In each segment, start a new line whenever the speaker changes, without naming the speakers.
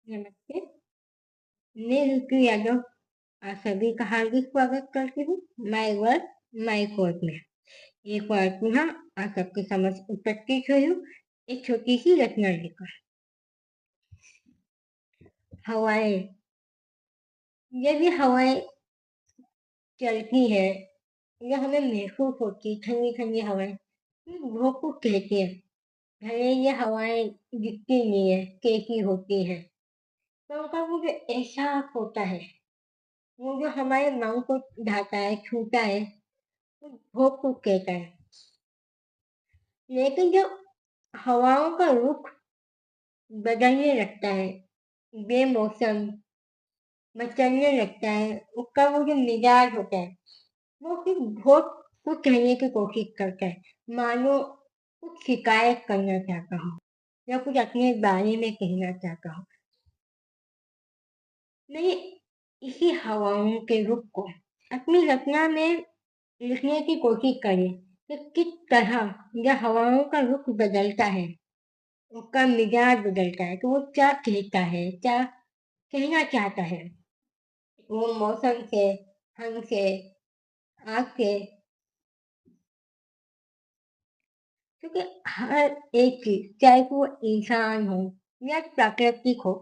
नमस्ते, मैं ऋतु यादव आप सभी का हार्दिक स्वागत करती हूँ माय वर्ड माय कोर्ट में। एक बार पुनः आप सबके समक्ष उपस्थित हुई हूँ एक छोटी सी रचना लेकर। हवाएं, जब ये हवाएं चलती है या हमें महसूस होती ठंडी ठंडी हवाएं, भूख को कहती है। भले ये हवाएं दिखती नहीं है कैसी होती है, तो उनका वो जो एहसास होता है, वो जो हमारे मांग को ढाता है, छूता है, वो भूख को कहता है। लेकिन जब हवाओं का रुख बदलने लगता है, बेमौसम मचलने लगता है, उसका वो जो मिजाज होता है, वो फिर बहुत कुछ कहने की कोशिश करता है, मानो कुछ शिकायत करना चाहता हो या कुछ अपने बारे में कहना चाहता हो। मैंने इसी हवाओं के रुख को अपनी रचना में लिखने की कोशिश करी कि किस तरह यह हवाओं का रुख बदलता है, उसका मिजाज बदलता है, तो वो क्या कहता है, क्या कहना चाहता है। वो मौसम से, हम से, आग से, क्योंकि हर एक चीज, चाहे वो इंसान हो या प्राकृतिक हो,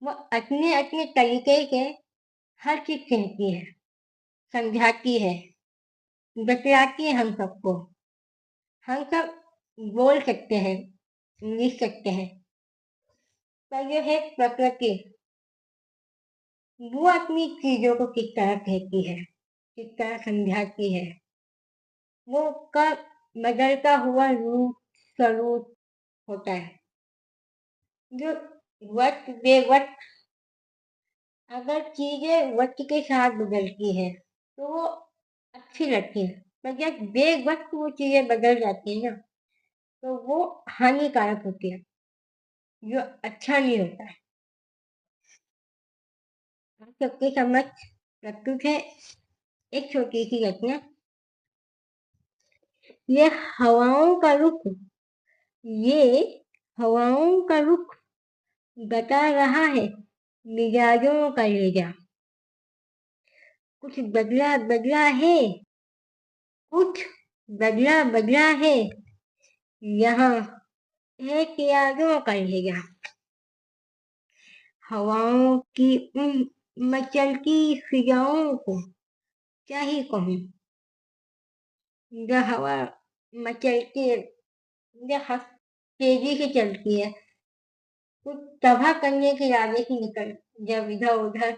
वो अपने अपने तरीके से हर चीज कहती है, समझाती है, बतलाती है हम सबको। हम सब बोल सकते हैं, लिख सकते हैं, पर जो है प्रकृति, वो अपनी चीजों को किस तरह कहती है, किस तरह समझाती है, वो का बदलता हुआ रूप स्वरूप होता है, जो वक्त बे वक्त अगर चीजें वक्त के साथ बदलती है तो वो अच्छी लगती है, पर जब बे वक्त वो चीजें बदल जाती है ना, तो वो हानिकारक होती है, जो अच्छा नहीं होता है। आप सबके समझ प्रस्तुत है एक छोटी सी रचना। ये हवाओं का रुख, ये हवाओं का रुख बता रहा है मिजाजों का लहजा। कुछ बदला बदला है, कुछ बदला बदला है, यहाँ एक यादों का लहजा। हवाओं की उन मचलती फिजाओं को क्या ही कहूँ, जब हवा मचलती है, तेजी से चलती है, कुछ तबाह करने के इरादे से निकल, जब इधर उधर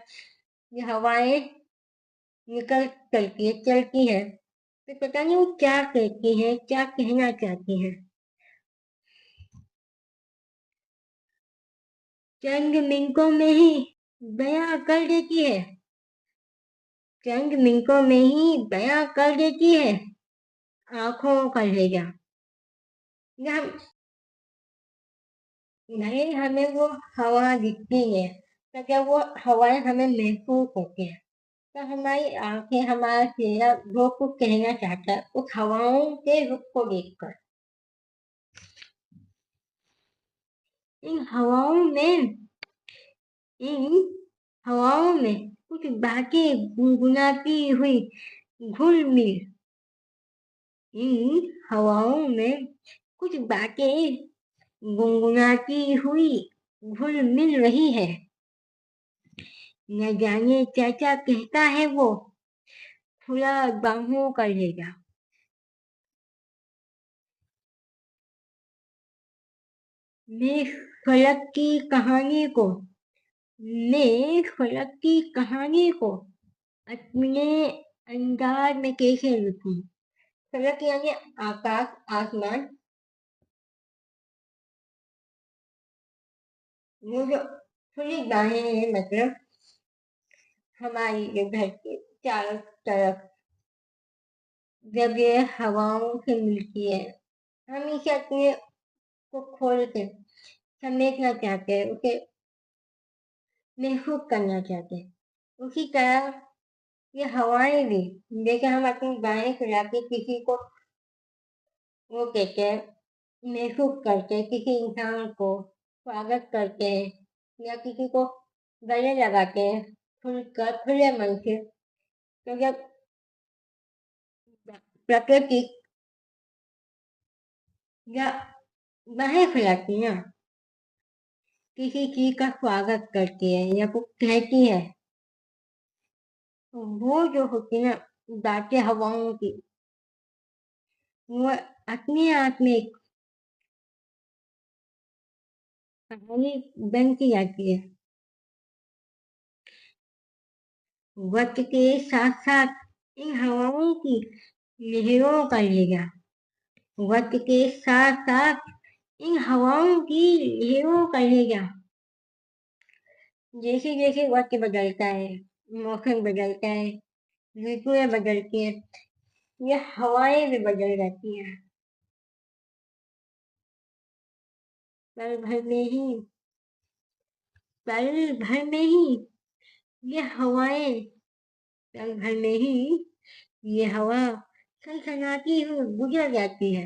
ये हवाएं निकल चलती है, तो पता नहीं वो क्या कहती है, क्या कहना चाहती है। चंद मिनटों में ही बयां कर देती है, चंद मिनटों में ही बयां कर देती है आंखों का लहजा। हम नहीं, हमें वो हवा दिखती है, तो क्या वो हवाएं हमें महसूस होती है, तो हमारी आंखें, हमारा चेहरा जो कुछ कहना चाहता है उस हवाओं के रुख को देखकर। इन हवाओं में इन हवाओं में कुछ बातें गुनगुनाती हुई घुल मिल, इन हवाओं में कुछ बातें गुनगुनाती हुई घुल मिल रही है। न जाने क्या क्या कहता है वो खुला बाहों का लहजा। मैं फलक की कहानी को मैं फलक की कहानी को अपने अंदाज में कैसे लिखूं। फलक यानी आकाश, आसमान, वो जो खुली बाहें हैं, मतलब हमारी जो घर के चारों तरफ जब ये हवाओं से मिलती है, हम इसे अपने को खोल के समेटना चाहते हैं, उसे महसूस करना चाहते हैं। उसी तरह ये हवाएं भी, जैसे हम अपनी बाहें फैला के किसी को वो कहते हैं, महसूस करते हैं, किसी इंसान को स्वागत करते हैं, या किसी को गले लगाते हैं खुलकर खुले मन से। तो जब प्रकृति या बाहें फैलाती है ना, किसी चीज का स्वागत करती है या वो कहती है, तो वो जो होती है ना बातें हवाओं की, वो अपने आप में एक कहानी बनती जाती है। वक्त के साथ साथ इन हवाओं की लहरों का लहरा, वक्त के साथ साथ इन हवाओं की लहरों का लहरा, जैसे जैसे वक्त बदलता है, मौसम बदलता है, ऋतुएं बदलती हैं, ये हवाएं भी बदल जाती हैं। पल भर में ही पल भर में ही ये हवाएं पल भर में ही ये हवा सनसनाती हुई गुजर जाती है।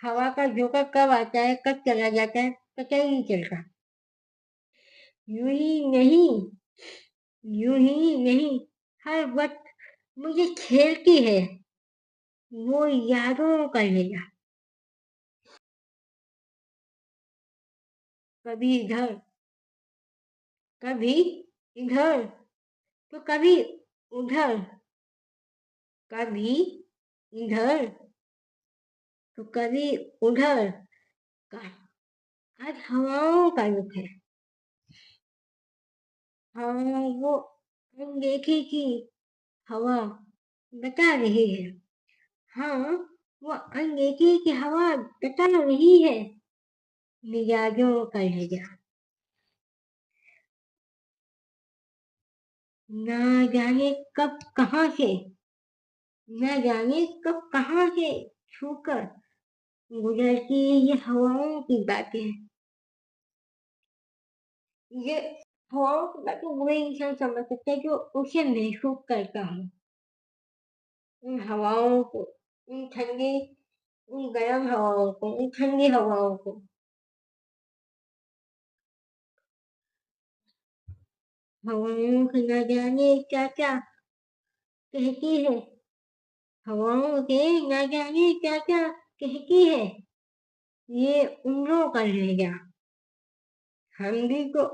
हवा का झोंका कब आता है कब चला जाता है पता ही नहीं चलता। यूं ही नहीं यूं ही नहीं, हर वक्त मुझे छेड़ती है वो यादों का लेगा। कभी इधर कभी इधर तो कभी उधर, कभी इधर तो कभी उधर का आज हवाओं का रुख है। हाँ, वो अनदेखी की हवा बता रही है। हाँ, वो अनदेखी की हवा बता रही है मिजाजों का लहजा। ना जाने कब कहाँ से न जाने कब कहाँ से छूकर गुजरती ये हवाओं की बातें। ये हवाओं की बातें वही इंसान समझ सकता है जो उसे महसूस करता हो। उन हवाओं को, उन ठंडी उन गर्म हवाओं को, उन ठंडी हवाओं को। हवाओं की न जाने क्या क्या कहती है, हवाओं के न जाने क्या क्या कहती है ये उम्रों का लहजा। हम भी तो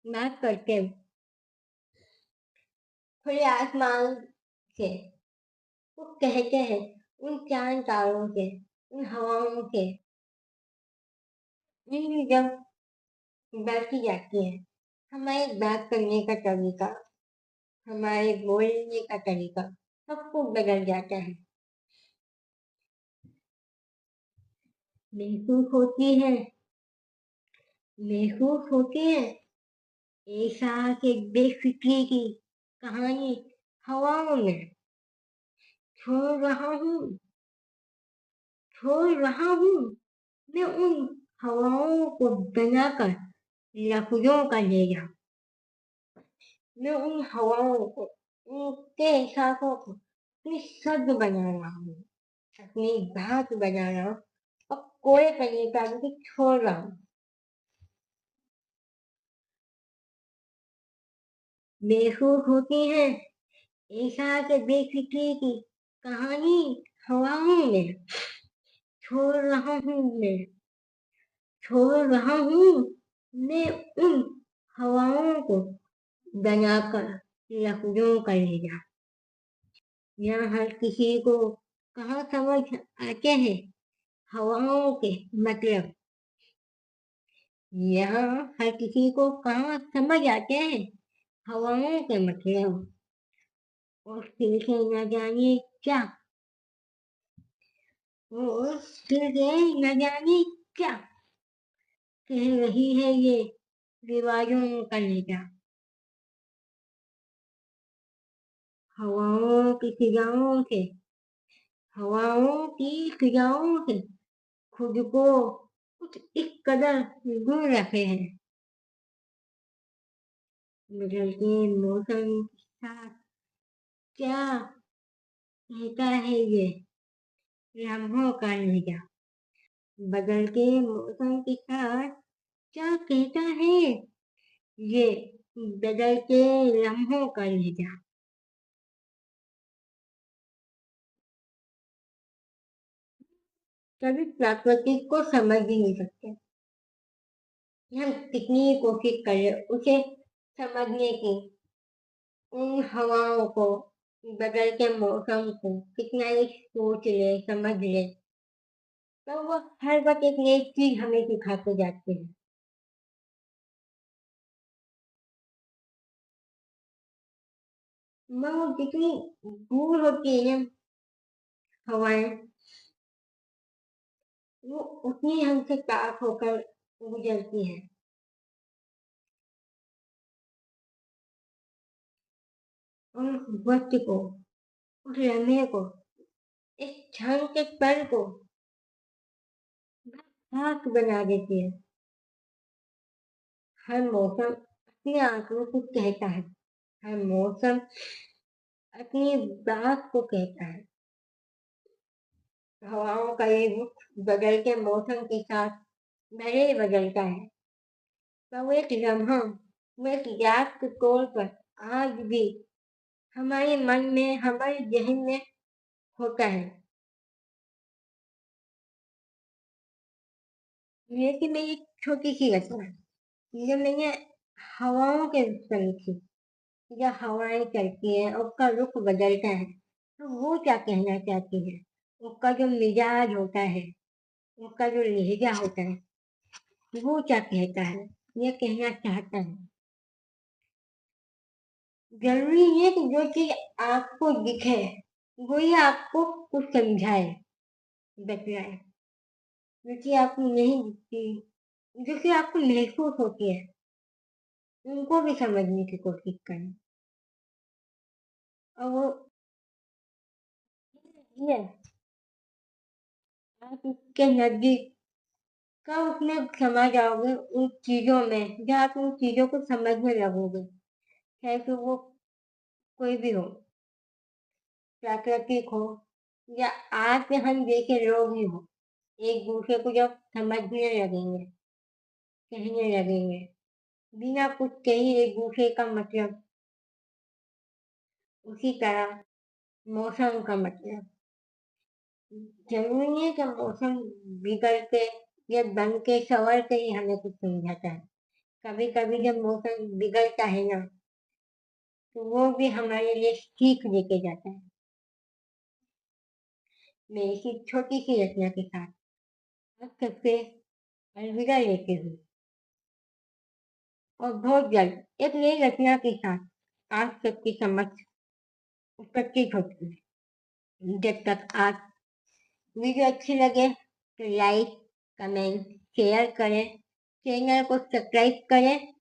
बात करते हैं खुले आसमान से, वो कहते हैं उन चांद तारों से, उन हवाओं से, ये जब बढ़ती जाती है हमारे बात करने का तरीका, हमारे बोलने का तरीका सब कुछ बदल जाता है। महसूस होती है महसूस होती है ऐसा के बेफिक्री की कहानी हवाओं में छोड़ रहा हूँ छोड़ रहा हूँ मैं उन हवाओं को बनाकर लफ्जों का ले जा। मैं उन हवाओं को, उनके एहसासों को अपनी शब्द बना रहा हूँ, अपनी बात बना रहा हूँ और कोई करने का भी छोड़ रहा हूँ। महसूस होती है ऐसा के बेफिक्री की कहानी हवाओं में छोड़ रहा हूँ मैं छोड़ रहा हूँ मैं उन हवाओं को बनाकर लफ्जों का ले जा। यहाँ हर किसी को कहाँ समझ आते हैं हवाओं के मतलब, यहाँ हर किसी को कहाँ समझ आते हैं हवाओं के मतलब। और फिर से न जाने क्या और फिर से न जाने क्या कह रही है ये रिवाजों का नेता। हवाओं की फिजाओं से हवाओं की फिजाओं से खुद को कुछ इस कदर दूर रखे हैं। बदलते मौसम के साथ क्या कहता है ये लम्हों का लहजा। बदलते मौसम के साथ क्या कहता है ये बदलते लम्हों का लहजा। कभी प्रकृति को समझ ही नहीं सकते। हम कितनी कोशिश करें उसे समझने की, उन हवाओं को, बदलते मौसम को कितना ही सोच ले समझ ले, तो वो हर वक्त एक नई चीज हमें सिखाते जाते हैं। वो जितनी दूर होती है ना हवाएं, वो उतनी हमसे पास होकर गुजरती है। और उस वक्त को, उस लम्हे को, इस क्षण के पल को खास बना देती है। हर मौसम अपने आप में कुछ कहता है। हर मौसम अपनी बात को कहता है। हवाओं का ये रुख बदलते मौसम के साथ भले ही बदलता है, पर वो एक लम्हा, वो एक याद के तौर पर आज भी हमारे मन में, हमारे जहन में होता है। ये कि मेरी एक छोटी सी रचना जो मैंने हवाओं के रुख पर लिखी। जब हवाएं चलती हैं और उसका रुख बदलता है, तो वो क्या कहना चाहती है, उसका जो मिजाज होता है, उसका जो लहजा होता है, वो क्या कहता है, ये कहना चाहता है। जरूरी है कि जो चीज आपको दिखे वो ही आपको कुछ समझाए, बतलाए। जो चीज आपको नहीं दिखती, जो चीज आपको महसूस होती है, उनको भी समझने की कोशिश करें। और वो ये आप उसके नजदीक कब उसमें समा जाओगे उन चीजों में, जब आप उन चीजों को समझने लगोगे, चाहे फिर वो कोई भी हो, प्राकृतिक हो या आज के हम देखे लोग ही हो। एक दूसरे को जब समझने लगेंगे, कहने लगेंगे, बिना कुछ कही एक दूसरे का मतलब, उसी तरह मौसम का मतलब। जरूरी नहीं है कि मौसम बिगड़ के या बन के सवर के ही हमें कुछ समझाता है। कभी कभी जब मौसम बिगड़ता है ना, तो वो भी हमारे लिए सीख लेके जाता है। मैं इसी छोटी सी रचना के साथ आप सबसे अलविदा लेती हूँ, और बहुत जल्द एक नई रचना के साथ आप सबकी समक्ष उपस्थित होती है। जब तक आप वीडियो अच्छी लगे तो लाइक, कमेंट, शेयर करें, चैनल को सब्सक्राइब करें